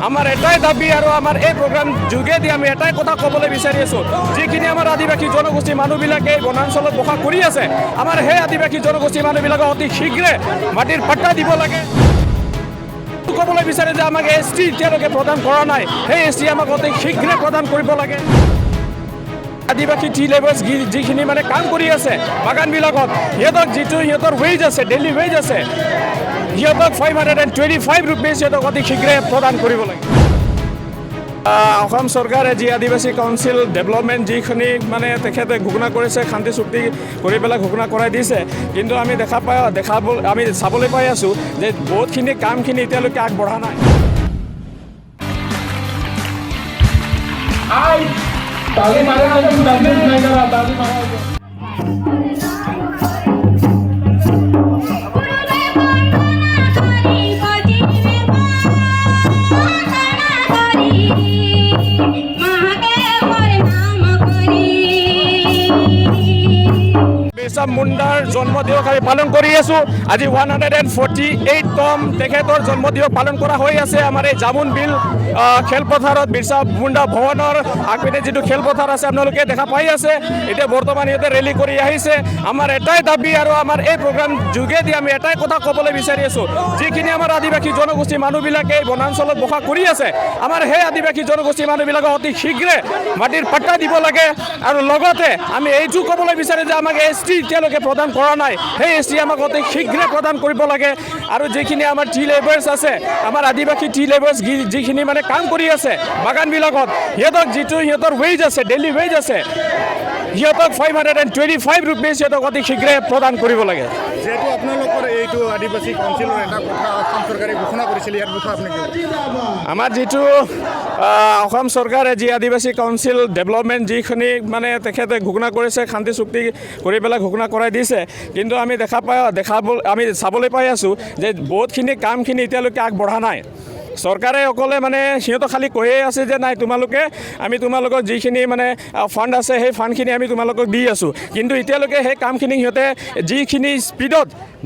আমাৰ এটাই দাবী আৰু আমাৰ এই প্ৰগ্ৰাম যোগেদি আমি এটাই কথা ক'বলৈ বিচাৰি আছোঁ, যিখিনি আমাৰ আদিবাসী জনগোষ্ঠীৰ মানুহবিলাকে বনাঞ্চলত বসবাস কৰি আছে, আমাৰ সেই আদিবাসী জনগোষ্ঠীৰ মানুহবিলাকক অতি শীঘ্ৰে মাটিৰ পাট্টা দিব লাগে। ক'বলৈ বিচাৰে যে আমাক ST এতিয়ালৈকে প্ৰদান কৰা নাই, সেই ST আমাক অতি শীঘ্ৰে প্ৰদান কৰিব লাগে। আদিবাসী টি লেবাৰ্ছ যিখিনি মানে কাম কৰি আছে বাগানবিলাকত, সিহঁতক যিটো সিহঁতৰ ৱেজ আছে, ডেইলি ৱেজ আছে, সিহঁতক 525 ৰুপিজ সিহঁতক অতি শীঘ্ৰে প্ৰদান কৰিব লাগে। অসম চৰকাৰে যি আদিবাসী কাউন্সিল ডেভেলপমেণ্ট যিখিনি মানে তেখেতে ঘোষণা কৰিছে, শান্তি চুক্তি কৰি পেলাই ঘোষণা কৰাই দিছে, কিন্তু আমি আমি চাবলৈ পাই আছোঁ যে বহুতখিনি কামখিনি এতিয়ালৈকে আগবঢ়া নাই। বিৰছা মুণ্ডাৰ জন্মদিৱস আমি পালন কৰি আছোঁ। আজি 148তম তেখেতৰ জন্মদিৱস পালন কৰা হৈ আছে আমাৰ এই জামুন বিল খেলপথাৰত। বিৰছা মুণ্ডা ভৱনৰ আগপিনে যিটো খেলপথাৰ আছে আপোনালোকে দেখা পাই আছে। এতিয়া বৰ্তমান সিহঁতে ৰেলী কৰি আহিছে। আমাৰ এটাই দাবী আৰু আমাৰ এই প্ৰগ্ৰাম যোগেদি আমি এটাই কথা ক'বলৈ বিচাৰি আছোঁ, যিখিনি আমাৰ আদিবাসী জনগোষ্ঠীৰ মানুহবিলাকে বনাঞ্চলত বসবাস কৰি আছে, আমাৰ সেই আদিবাসী জনগোষ্ঠীৰ মানুহবিলাকক অতি শীঘ্ৰে মাটিৰ পাট্টা দিব লাগে। আৰু লগতে আমি এইটো ক'বলৈ বিচাৰোঁ যে আমাক ST এতিয়ালৈকে প্ৰদান কৰা নাই, সেই ST আমাক অতি শীঘ্ৰে প্ৰদান কৰিব লাগে। আৰু যিখিনি আমাৰ টি লেবাৰ্ছ আছে, আমাৰ আদিবাসী টি লেবাৰ্ছ যিখিনি মানে কাম কৰি আছে বাগানবিলাকত, সিহঁতক যিটো সিহঁতৰ ৱেজ আছে, ডেইলি ৱেজ আছে, সিহঁতক 525 ৰুপিজ সিহঁতক অতি শীঘ্ৰে প্ৰদান কৰিব লাগে। যিহেতু আপোনালোকৰ এইটো আদিবাসী কাউন্সিলৰ এটা কথা অসম চৰকাৰে ঘোষণা কৰিছিল, ইয়াৰ বিষয়ে আপুনি আমাৰ যিটো অসম চৰকাৰে যি আদিবাসী কাউন্সিল ডেভেলপমেণ্ট যিখিনি মানে তেখেতে ঘোষণা কৰিছে, শান্তি চুক্তি কৰি পেলাই ঘোষণা কৰাই দিছে, কিন্তু আমি আমি চাবলৈ পাই আছোঁ যে বহুতখিনি কামখিনি এতিয়ালৈকে আগবঢ়া নাই। চৰকাৰে অকলে মানে সিহঁতক খালি কৈয়ে আছে যে নাই আমি তোমালোকৰ যিখিনি মানে ফাণ্ড আছে সেই ফাণ্ডখিনি আমি তোমালোকক দি আছোঁ, কিন্তু এতিয়ালৈকে সেই কামখিনি সিহঁতে যিখিনি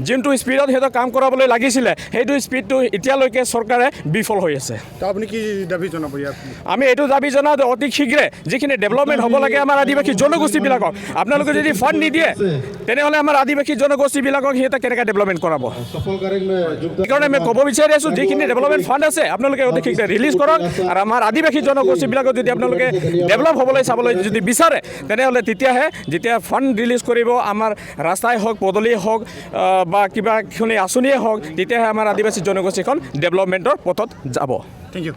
যোনটো স্পীডত সিহঁতক কাম কৰাবলৈ লাগিছিলে, সেইটো স্পীডটো এতিয়ালৈকে চৰকাৰে বিফল হৈ আছে। আপুনি কি দাবী জনাব ইয়াত? আমি এইটো দাবী জনাওঁ যে অতি শীঘ্ৰে যিখিনি ডেভেলপমেণ্ট হ'ব লাগে আমাৰ আদিবাসী জনগোষ্ঠীবিলাকক, আপোনালোকে যদি ফাণ্ড নিদিয়ে তেনেহ'লে আমাৰ আদিবাসী জনগোষ্ঠীবিলাকক সিহঁতে কেনেকৈ ডেভেলপমেণ্ট কৰাব। সেইকাৰণে আমি ক'ব বিচাৰি আছোঁ, যিখিনি ডেভেলপমেণ্ট ফাণ্ড আছে আপোনালোকে অতি শীঘ্ৰে ৰিলিজ কৰক। আৰু আমাৰ আদিবাসী জনগোষ্ঠীবিলাকক যদি আপোনালোকে ডেভেলপ চাবলৈ যদি বিচাৰে, তেনেহ'লে তেতিয়াহে যেতিয়া ফাণ্ড ৰিলিজ কৰিব, আমাৰ ৰাস্তাই হওক, পদূলিয়ে হওক বা কিবাখিনি আঁচনিয়ে হওক, তেতিয়াহে আমাৰ আদিবাসী জনগোষ্ঠীখন ডেভেলপমেণ্টৰ পথত যাব। Thank U.